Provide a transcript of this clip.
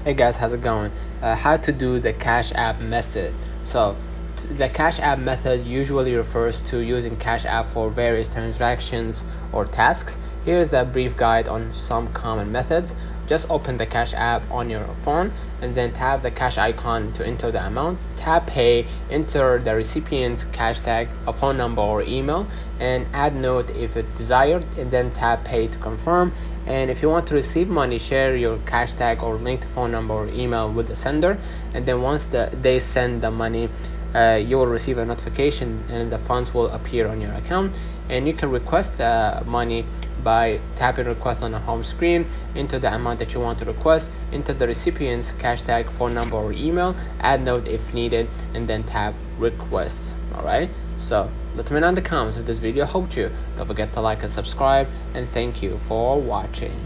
Hey guys, how's it going? How to do the Cash App method. So the Cash App method usually refers to using Cash App for various transactions or tasks. Here's a brief guide on some common methods. Just open the Cash App on your phone and then tap the cash icon to enter the amount. Tap pay, enter the recipient's cash tag, a phone number or email, and add note if it desired, and then tap pay to confirm. And if you want to receive money, share your cash tag or linked phone number or email with the sender, and then once they send the money, you will receive a notification and the funds will appear on your account. And you can request money by tapping request on the home screen, enter the amount that you want to request, enter the recipient's cash tag, phone number or email, add note if needed, and then tap request. Alright, so let me know in the comments if this video helped you. Don't forget to like and subscribe, and thank you for watching.